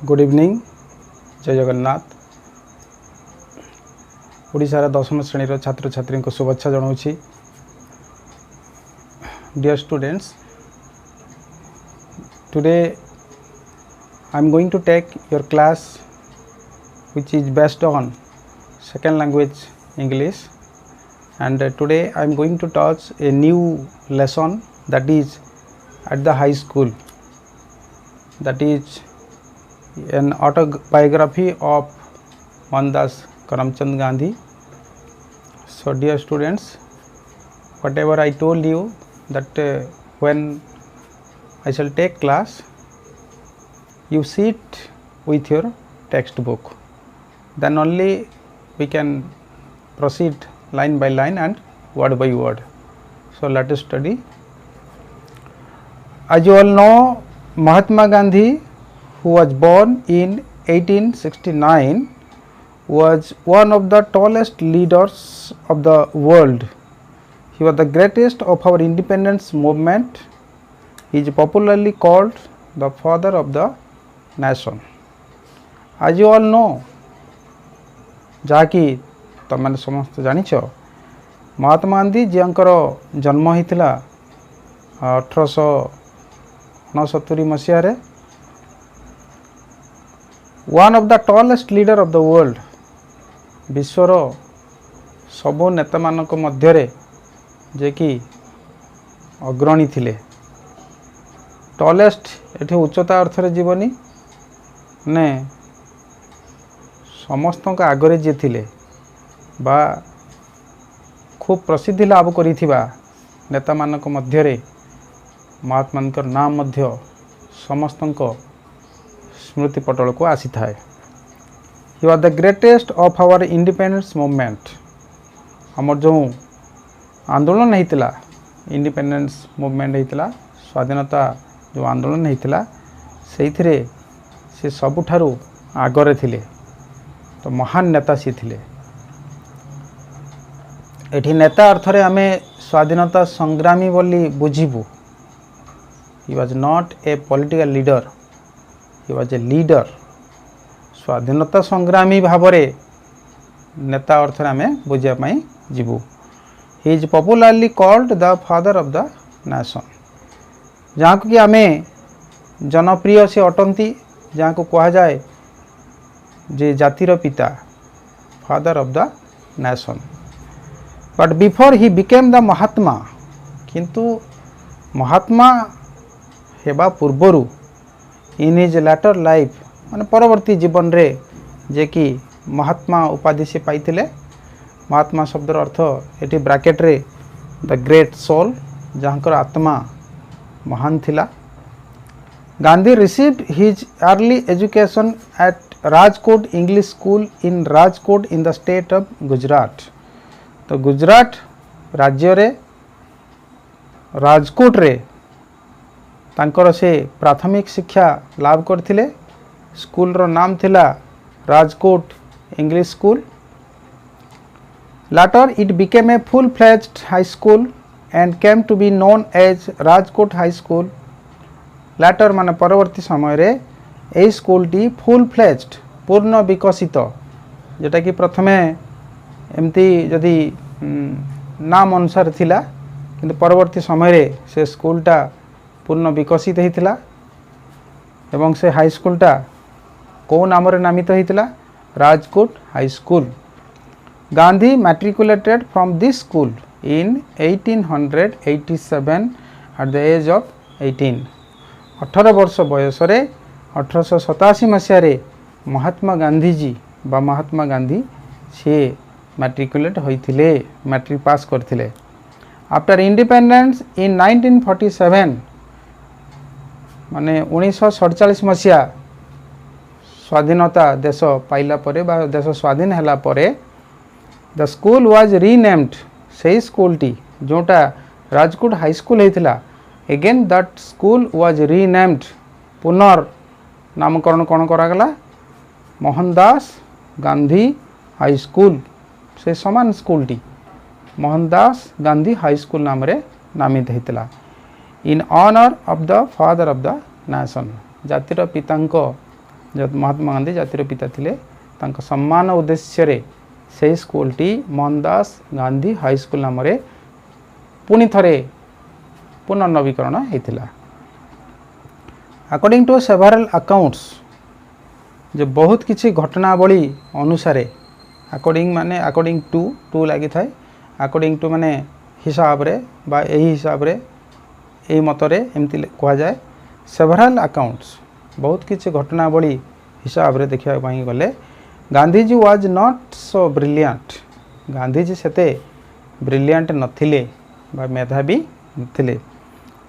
Good evening जय जगन्नाथ। ओडिशार दशम श्रेणी छात्र छात्री को शुभेच्छा जनाऊँगी। Dear students, today I am going to take your class which is based on second language English, and today I am going to touch a new lesson that is at the high school, that is an autobiography of Mohandas Karamchand Gandhi. So dear students, whatever I told you that when I shall take class, you sit with your textbook, then only we can proceed line by line and word by word. So let us study. As you all know, Mahatma Gandhi, who was born in 1869, was one of the tallest leaders of the world. He was the greatest of our independence movement. He is popularly called the father of the nation. As you all know, जहाँकि तुम समस्त जानिछ, महात्मा गांधी जियांकर जन्म होता 1869 मसीह। One of the tallest leader of the world, विश्वर सबो नेता मानक मध्य जे कि अग्रणी थिले। टॉलेस्ट एठी उच्चता अर्थ रे जीवनी ने समस्त आगरे जे थिले बा खूब प्रसिद्धि लाभ करिथिबा नेता मानक मध्य महात्मा गांधी नाम मध्य समस्त स्मृति पटल को आसी थाए। He was the greatest of our independence movement. हमर जो आंदोलन होता, इंडिपेंडेंस मूवमेंट होता, स्वाधीनता जो आंदोलन होता, से सबुठारु आगरे थिले। तो महान नेता सी थिले। एठी नेता अर्थ रे आमे स्वाधीनता संग्रामी बोली बुझिबु। He was not a political leader, he was a leader. स्वाधीनता संग्रामी भावरे नेता अर्थ रे आमे बुझिया पई जिबु। He is popularly called the father of the nation. जहाँ को कि आमे जनप्रिय से अटंती, जहाँ को कहा जाए जे जातिर पिता, father of the nation. But before he became the Mahatma, किंतु महात्मा हेबा पूर्वरु इन हिज लैटर लाइफ माने परवर्ती जीवन रे जे कि महात्मा उपाधि से पाइथिले। महात्मा शब्दर अर्थ एटी ब्रैकेट रे द ग्रेट सोल, जहाँकर आत्मा महान थिला। Gandhi received his early education at Rajkot English school in Rajkot in the state of Gujarat. तो गुजरात राज्य रे राजकोट रे तांकर से प्राथमिक शिक्षा लाभ करथिले। स्कूल रो नाम थिला Rajkot English school. Later it became a full-fledged high school and came to be known as Rajkot High School. Later माने परवर्ती समय रे ए स्कूल टी full-fledged पूर्ण विकसित, जेटा कि प्रथमे एमती जदि नाम अनुसार थिला, किंतु परवर्ती समय रे से स्कूलटा पूर्ण विकसित होता एवं से हाई स्कूलटा को नाम रे नामित होता, Rajkot high school. Gandhi matriculated from this school in 1887 at the age of 18। 18 वर्ष बयस 1887 मसीह महात्मा गांधी जी बा महात्मा गांधी से मैट्रिकुलेट होइथिले, मैट्रिक पास करथिले। आफ्टर इंडिपेंडेंस इन 1947 माने 1947 मसीहा स्वाधीनता देश पाइला परे बा देश स्वाधीन हला परे द स्कूल वाज रीनेम्ड। से स्कूल टी जोटा राजकोट हाई स्कूल होता, again that school was renamed, पुनर् नामकरण कौन करागला, मोहनदास गांधी हाई स्कूल। से समान स्कूल टी मोहनदास गांधी हाई स्कूल नाम रे नामित होता। In honour of the father of the nation, जातिर पितांको जब महात्मा गांधी जातिर पिता थिले तांका सम्मान उद्देश्य रे से स्कूल टी मोहनदास गांधी हाई स्कूल नाम रे पुनी थरे पुनर्नवीकरण होता। अकॉर्डिंग टू सेवरल अकाउंट्स जो बहुत किसी घटनावली अनुसार अकॉर्डिंग माने अकॉर्डिंग टू लगी थाए अकॉर्डिंग टू माने हिसाब रे बा यही हिसाब रे यही मतरे एमती कह जाए सेवरल अकाउंट्स बहुत किसी घटनावली हिसाब रे देखा गले Gandhiji was not so brilliant Gandhiji सेते ब्रिलियंट नथिले बा मेधावी नथिले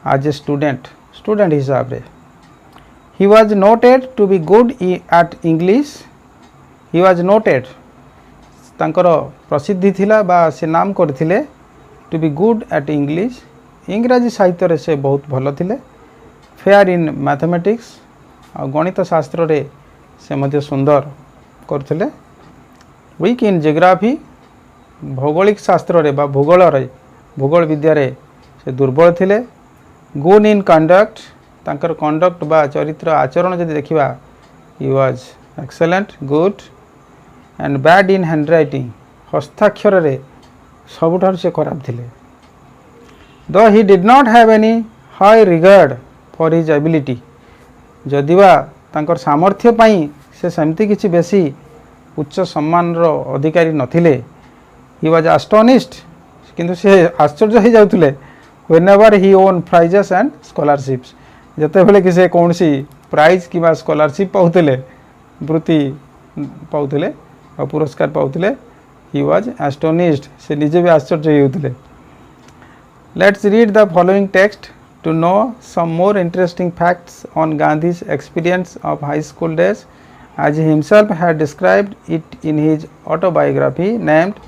आज ए स्टूडेंट हिसाब रे he was noted to be good at English he was noted तांकर प्रसिद्धि थिला बा से नाम करथिले to be good at English इंग्रजी साहित्य रे से बहुत भल थिले फेयर इन मैथमेटिक्स आ गणित शास्त्र रे से मध्य सुंदर करथिले वीक इन जियोग्राफी भौगोलिक शास्त्र रे बा भूगोल विद्या रे से दुर्बल थिले गुड इन कंडक्ट तांकर कंडक्ट बा चरित्र आचरण जदि देखिबा he was excellent good and bad in handwriting हस्ताक्षर रे सबुठार से खराब थिले though he did not have any high regard for his ability जदिवा तांकर सामर्थ्य पाई से सेमती किछि बेसी उच्च सम्मान रो अधिकारी नथिले ही वाज एस्टोनिश्ड किंतु से आश्चर्य हो जाउथिले whenever he won prizes and scholarships जते बेले कि से कौन सी प्राइज कि स्कॉलरशिप पाउथिले वृत्ति पाउथिले और पुरस्कार पाउथिले ही वाज एस्टोनिश्ड से निजे भी आश्चर्य होउथिले। Let's read the following text to know some more interesting facts on Gandhi's experience of high school days as he himself had described it in his autobiography named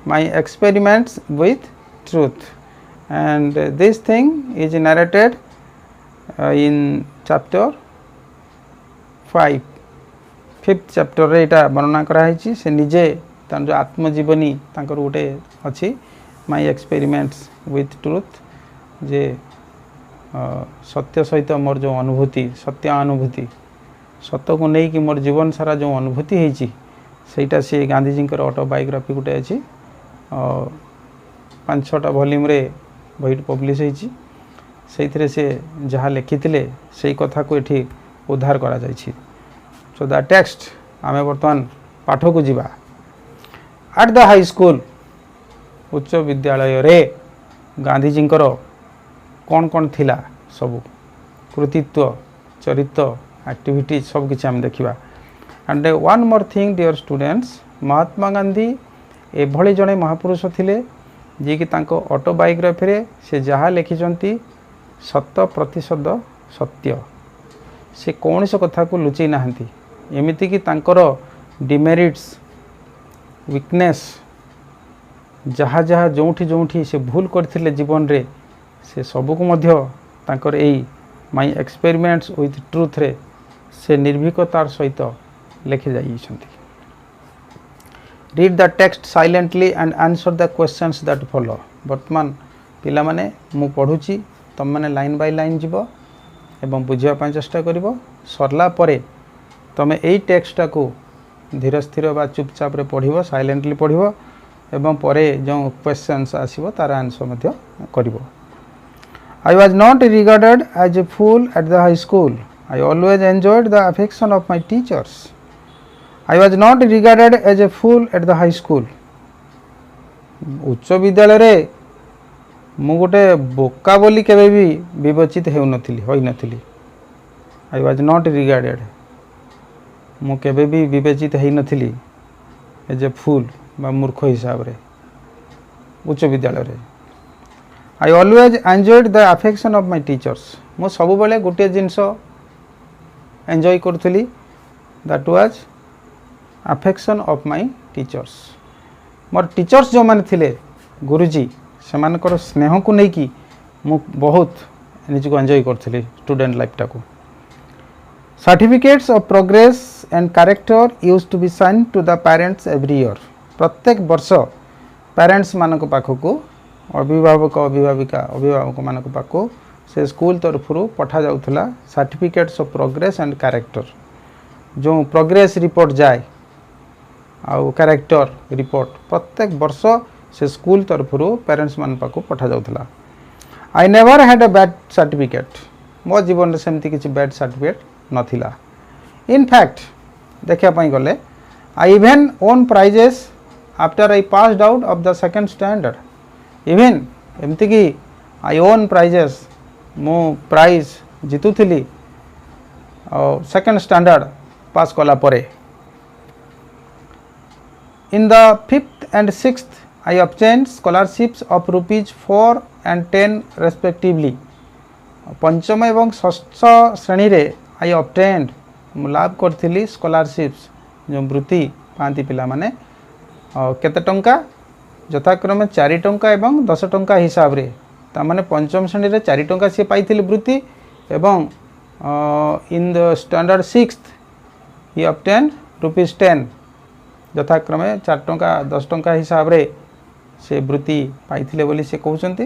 My Experiments with Truth and this thing is narrated in chapter 5th chapter रे एटा वर्णना कराई से निजे तार जो आत्मजीवनी तांकर गोटे अच्छी माय एक्सपेरिमेंट्स विथ ट्रुथ जे सत्य सहित मोर जो अनुभूति सत्य अनुभूति सत्य को नहीं कि मोर जीवन सारा जो अनुभूति होती सेटा से गांधीजी ऑटोबायोग्राफी गोटे अच्छी 5-6टा वॉल्यूम रे बही पब्लिश होती से से जहाँ लिखी से कथा को ये उद्धार करा जाइछि। सो द टेक्स्ट आमे बर्तमान पाठ को जीवा एट द हाई स्कूल उच्च विद्यालय रे गांधीजी कौन कौन थिला सब कृतित्व चरित्र एक्टिविटीज सब किसी आम देखा and one more thing dear students Mahatma Gandhi एभली जड़े महापुरुष थिले जी कि तांको ऑटोबायोग्राफी रे से जहाँ लिखिं 100% सत्य से कौन सा कथा को लुचई नाहंती एमिति कि तांकर डिमेरिट्स वीकनेस जहाँ जहाँ जोठी से भूल करथिले जीवन रे से सबू को मध्य तांकर एई माय एक्सपेरिमेंट्स विथ ट्रुथ रे से निर्भीकतार सहित लिखि जाइछंती। Read the text silently and answer the questions that follow. वर्तमान पिला माने मु पढुची तुम मैंने लाइन बाय लाइन जीव एवं बुझापी चेष्टा कर सरला परे तुम यही टेक्स्टा को धीर स्थिर बा चुपचाप रे पढ़ो साइलेंटली पढ़ो एवं परे जो क्वेश्चंस आसीबो तार आंसर मध्य करिवो। I was not regarded as a fool at the high school I always enjoyed the affection of my teachers. I was not regarded as a fool at the high school उच्च विद्यालय रे मु गोटे बोका बोली केबे भी विवेचित हो नथिली। आई वाज नॉट रिगार्डेड मु केबे भी विवेचित हो नथिली एज ए फूल बा मूर्ख हिसाब रे उच्च विद्यालय रे। I always enjoyed the affection of my teachers मु सब बेले गोटे जिनस एंजॉय करथली that was affection of my teachers. मोर टीचर्स जो माने थिले गुरुजी सेमानकर स्नेह को लेकिन मु बहुत निज को एंजॉय करथली स्टूडेंट लाइफ टाको। Certificates of progress and character used to be sign to the parents every year प्रत्येक वर्ष पेरेंट्स मानक पाखक अभिभावक मान पाखक से स्कूल तरफ पठा जाउथला certificates of progress and character जो प्रोग्रेस रिपोर्ट जाए आउ कैरेक्टर रिपोर्ट प्रत्येक वर्ष से स्कूल तरफ पेरेंट्स मान पाक पठा जाउथला। I never had a bad certificate मो जीवन में सेमती किसी बैड सर्टिफिकेट नथिला। इन फैक्ट देखा गले I even won prizes after I passed out of the second standard. Even एमती कि आई ओन प्राइजेस मु प्राइज जीतुली सेकंड स्टैंडर्ड पास कला परे। In the 5th and 6th I obtained scholarships of ₹4 and 10 respectively। पंचम एवं षष्ठ श्रेणी रे आई obtained लाभ करथिली स्कॉलरशिप्स जो वृत्ति पाती पिला माने केते टंका यथाक्रमे 4 टंका एवं 10 टंका हिसाब रे ता माने पंचम श्रेणी रे 4 टंका से पाइथिली वृत्ति एवं in the standard 6th he obtained ₹10 यथाक्रमे 4 टंका 10 टंका हिसाब रे से वृत्ति पाइथिले बोली से कहउचंती।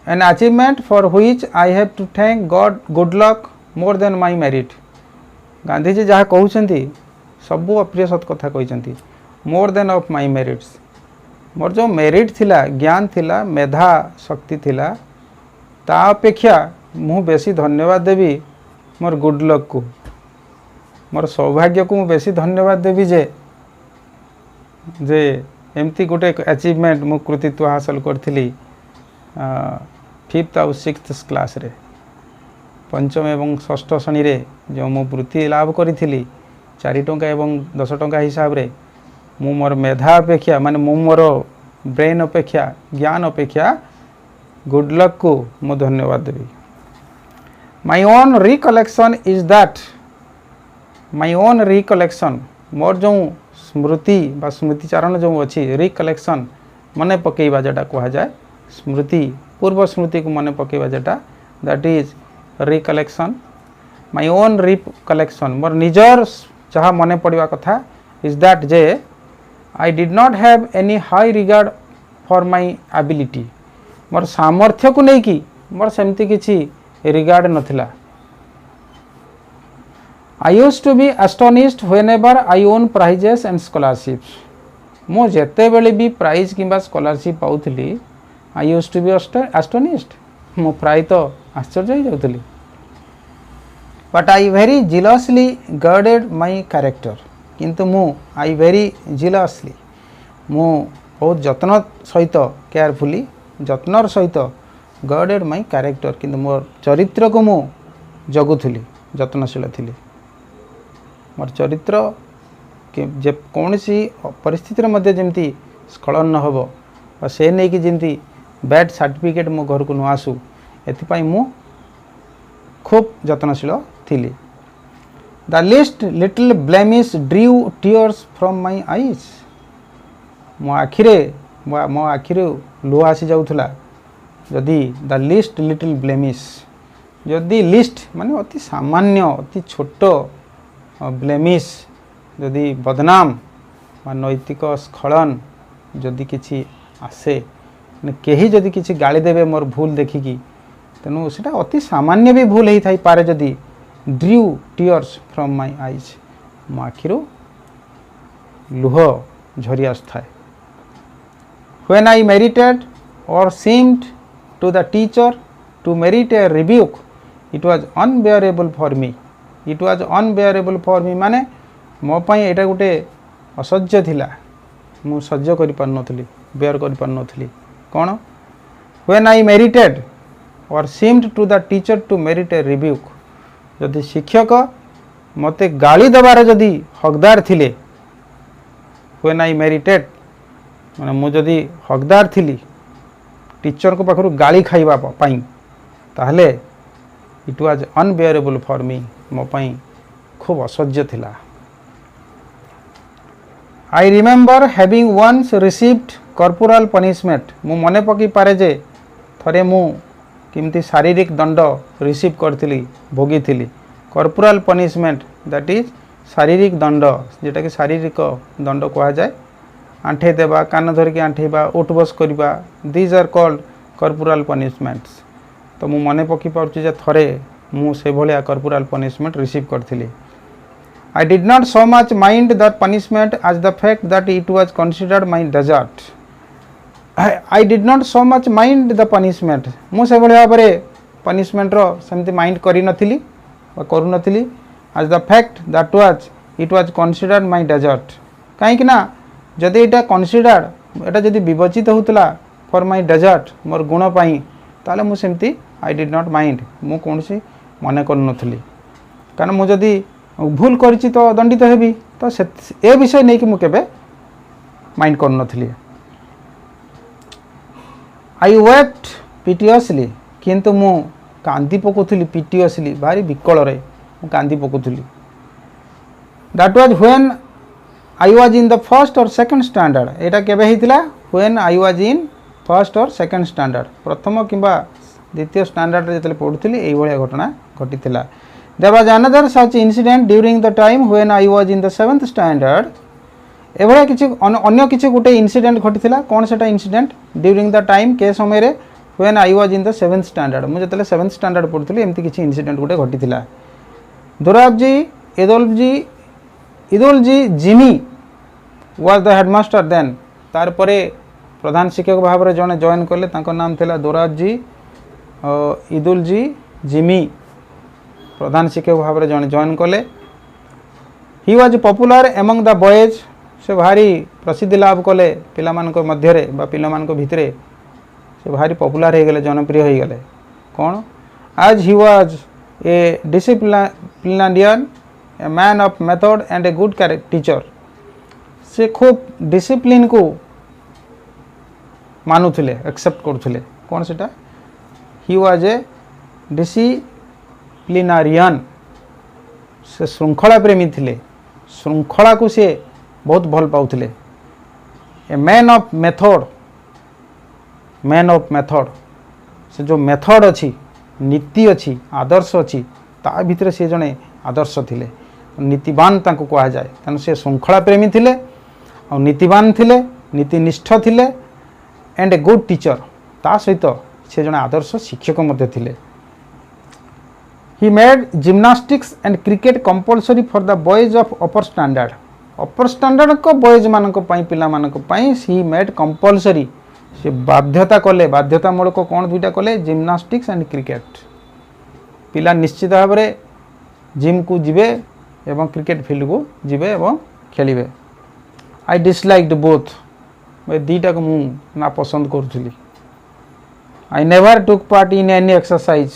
An achievement for which I have to thank God good luck more than my merit. Gandhi ji जहाँ कहउचंती सबु अप्रिय सत कथा कहउचंती more than of my merits. मोर जो मेरिट थिला ज्ञान थिला मेधा शक्ति थिला ता अपेक्षा मु बेसी धन्यवाद देवी मोर गुड लक को मोर सौभाग्य को बेसी धन्यवाद देवी जे एमती गोटे अचीवमेंट मु कृतित्व हासिल करथिली 5th और 6th क्लास रे पंचम एवं षष्ठ श्रेणी रे जो मु वृत्ति लाभ करी 4 टंका एवं 10 टंका हिसाब रे मु मोर मेधा अपेक्षा माने मु मोर ब्रेन अपेक्षा ज्ञान अपेक्षा गुड लक को मु धन्यवाद देवी। My own recollection is that my own recollection मोर जो स्मृति बा स्मृतिचारण जो अच्छी रिकलेक्शन मने पकेवा जेटा कहा जाए स्मृति पूर्व स्मृति को मने पकेवा जेटा that is recollection. My own recollection मोर निजर जहाँ मने पड़वा कथा इज दैट जे I did not have any high regard for my ability मोर सामर्थ्य को नहीं कि मोर सेमती किछि रिगार्ड नथिला। I used to be astonished whenever I won prizes and scholarships। मो जेते बेले भी प्राइज किंबा स्कॉलरशिप पाउथली I used to be astonished मो प्राय तो आश्चर्य हो जाउथली। But I very jealously guarded my character किंतु मु I very jealously मु बहुत जत्न सहित केयरफुली जत्नर सहित guarded my character किंतु मोर चरित्र को मु जगुथली जत्नशील थिली। मोर चरित्र जे कौन सी परिस्थिति मध्य जमती स्खलन न हो से नहीं कि जमती बैड सर्टिफिकेट मो घर को न आसू एथिपाई मु खूब जत्नशील थिली। The least little blemish drew tears from my eyes मो आखिरे लुह आसी जाउथला जदि द लिस्ट लिटिल ब्लेमिश जदि लिस्ट माने अति सामान्य अति छोट ब्लेमिश जदि बदनाम बा नैतिक स्खलन जदि किछि आसे कहीं जदि किछि गाली देवे मोर भूल देखिकी तेणु सेटा अति सामान्य भी भूल होई पारे जदि drew tears from my eyes मो आखिरो लुह झरी आसथाए। When I merited or seemed to the teacher to merit a rebuke it was unbearable for me it was unbearable for me माने मो पाई एटा गोटे असह्य थिला मु सह्य करि पार नथली बेयर करि पार नथली कोन। When I merited or seemed to the teacher to merit a rebuke जदि शिक्षक मते गाली दबार जदि हकदार थिले व्हेन आई मेरिटेड माने मु जदि हकदार थिली टीचर को पाखरु गाली खाइबा पाई ताहले it was unbearable for me मो पाई खूब असह्य थिला। I remember having once received corporal punishment मु मने पकई पारे जे थरे मु किमती शारीरिक दंड रिसीव करथिली भोगी थिली। कॉर्पोरल पनिशमेंट दैट इज शारीरिक दंड जेटा कि शारीरिक दंड कहा जाए आंठे देबा कान धरिकी आंठेबा उठ बस करबा these are called corporal punishments. तो मु मने पकई पारुछि जे थरे मु से भलिया कर्पोरल पनिशमेंट रिसीव करथिली। I did not so much mind the punishment as the fact that it was considered my desert. I did not so much mind the punishment. मु से भलिया भाबरे पनिशमेंट रो सेमती माइंड करि नथिली बा करू नथिली as the fact that it was considered my desert. काहे कि ना जदि एटा कन्सिडर्ड एटा जदि विवेचित होतला फॉर माय डेजर्ट मोर गुण पाई ताले मु सेमती आई डिड नॉट माइंड मु कोनसी मने कर नथली कारण मु जदि भूल करछि तो दंडित हेबी तो ए विषय नै कि मु केबे माइंड कर नथली। आई वेप्ट पिटियसली किंतु मु कांदी पकोथली पिटियसली भारी विकल रे मु कांदी पकोथली। That was when I was in the first or second standard. एटा केबे हितला when I was in first or second standard. प्रथम किंबा द्वितीय स्टैंडर्ड रे जतले पढुथली एई भलिया घटना घटितला। There was another such incident during the time when I was in the 7th standard. ए भलिया किछि अन्य किछि गुटे incident घटितला कोन सेटा इंसिडेंट ड्यूरिंग द टाइम के समय रे when I was in the 7th standard. मु जतले 7th स्टैंडर्ड पढुथली एमति किछि इंसिडेंट गुटे घटितला। Dorabji Edulji Gimi was the headmaster then. तार परे प्रधान शिक्षक भाव रे जने जॉइन करले तांको नाम थिला दोराबजी इदुलजी जिमी प्रधान शिक्षक भाव रे जने जॉइन करले। He was popular among the boys से भारी प्रसिद्धि लाभ कले पिला मान को मध्य रे बा पिला मान को भितरे से भारी पॉपुलर हे गेले जनप्रिय हे गेले कोन आज he was a disciplinarian a man of method and a good teacher से खूब डिसिप्लिन को मानुले एक्सेप्ट करुले कौन सेटा ही वाज ए डिसिप्लिनरियन से श्रृंखला प्रेमी थिले श्रृंखला को से बहुत भल पाउथिले। ए मैन ऑफ मेथड से जो मेथड अच्छी नीति अच्छी आदर्श अच्छी ता भितर से जने आदर्श थिले नीतिवान तांको कहा जाए तेणु से श्रृंखला प्रेमी थिले और नीतिवान थिले नीतिनिष्ठ थिले एंड ए गुड टीचर ता सहित से जने आदर्श शिक्षक मध्य थिले। He made gymnastics and cricket compulsory for the boys of upper standard को बॉयज मानक पई पिला मानक पई ही मेड कंपलसरी से बाध्यता कले बाध्यतामूलक कौन दुईटा कले जिम्नास्टिक्स एंड क्रिकेट पिला निश्चित भाव में जिम को जिवे एवं क्रिकेट फील्ड को जिवे एवं खेलिबे। आई डिसलाइक्ड बोथ दीटा को मुझे ना पसंद करुली। I never took part in any exercise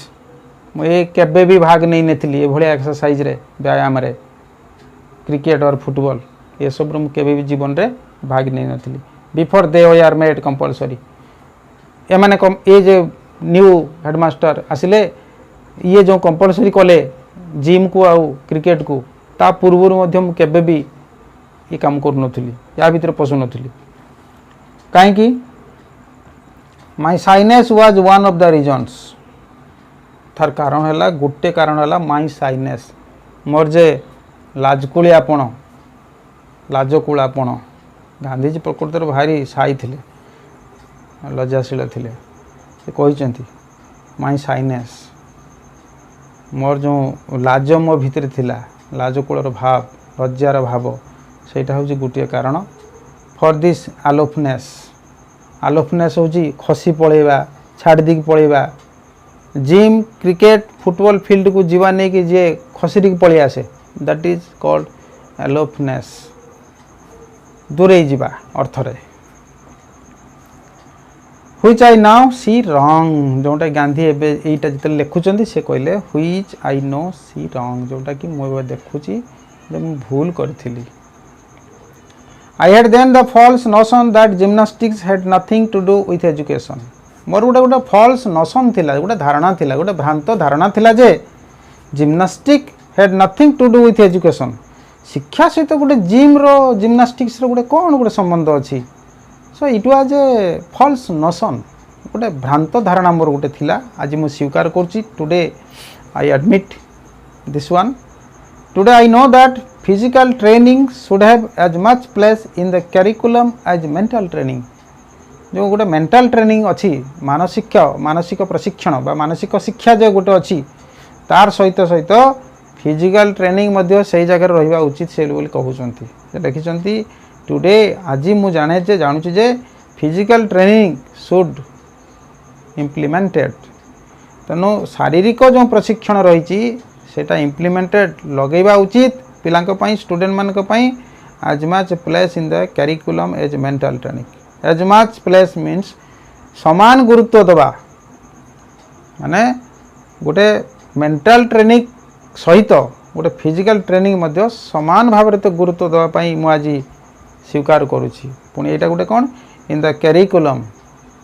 मुझे केबे भी भाग नहीं नेथिली ए भलिया एक्सरसाइज रे व्यायाम रे क्रिकेट और फुटबॉल ये सब रे केबे भी जीवन रे भाग नहीं नथिली। Before they are made compulsory ए माने ए जे न्यू हेडमास्टर आसिले ये जो कंपलसरी कले जिम को आउ क्रिकेट को ता पूर्व मध्यम केबे भी ये काम कर नथिली या भीतर पसु नथिली काहे my shyness was one of the reasons थार कारण हैला गोटे कारण हैला माय साइनेस मोर जे लाजकुलियापण गांधीजी प्रकृतर भारी साई थिले लज्जाशील थिले से कहिसेंती माय साइनेस मोर जो लाज मो भितर थिला लाजकुलर भाव लज्जार भाव सेटा हूँ गोटे कारण फॉर दिस आलोफनेस हूँ खसी पलैबा छाड़ दी पलैबा जिम क्रिकेट फुटबॉल फील्ड को जीवा नहीं कि जे खसी पलि आसे दैट इज कॉल्ड एलोफनेस दूरे जीवा अर्थ रे which I now see wrong जोटा गांधी एबे एटा जते लिखुचंदी से कहले which I now see wrong जोटा कि मो देखुची जे मु भूल करथिली। I had then the false notion that gymnastics had nothing to do with education. मोर गोटे false notion थिला गोटे धारणा थिला गोटे भ्रांत धारणा थिला जे gymnastic had nothing to do with education शिक्षा सहित गोटे जिम रो जिम्नास्टिक्स रो गोटे कोन गोटे संबंध अछि so it was a false notion गोटे भ्रांत धारणा मोर गोटे थिला आज मु स्वीकार करछि today I admit this one today I know that physical training should have as much place in the curriculum as mental training जो गोटे मेंटल ट्रेनिंग अच्छी मानसिक प्रशिक्षण बा मानसिक शिक्षा जो गोटे अच्छी तार सहित सहित फिजिकल ट्रेनिंग मध्य से जगह रहिबा उचित से बोली कहउचंती से लिखिचंती टुडे आज मु जाने जे जानूची जे फिजिकल ट्रेनिंग शुड इम्प्लीमेंटेड तेणु शारीरिक जो प्रशिक्षण रही सेटा इम्प्लीमेंटेड लगेबा उचित पिलांक पई स्टूडेंट मानक पई as much place in the curriculum as mental training as much place means समान गुरुत्व दबा माने गोटे मेंटल ट्रेनिंग सहित गोटे फिजिकल ट्रेनिंग मध्य समान भाव तो गुरुत्व दबा पई मु आज स्वीकार करुछि पुणी एटा गोटे कौन इन द करिकुलम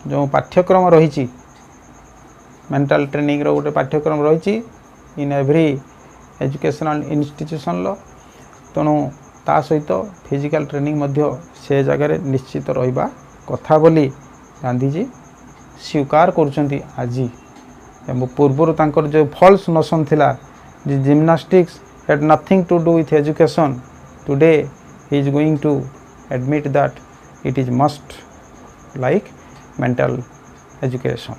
जो पाठ्यक्रम रही मेंटल ट्रेनिंग रो गोटे पाठ्यक्रम रही इन एवरी एजुकेशनल इंस्टीट्यूशन लो तेणु ता सहित फिजिकल ट्रेनिंग मध्य से जगह निश्चित रहिबा कथा बोली गांधीजी स्वीकार करुछंती आज पूर्वर तांकर जो फॉल्स नोशन थिला gymnastics had nothing to do with education today he is going to admit that it is must like mental education.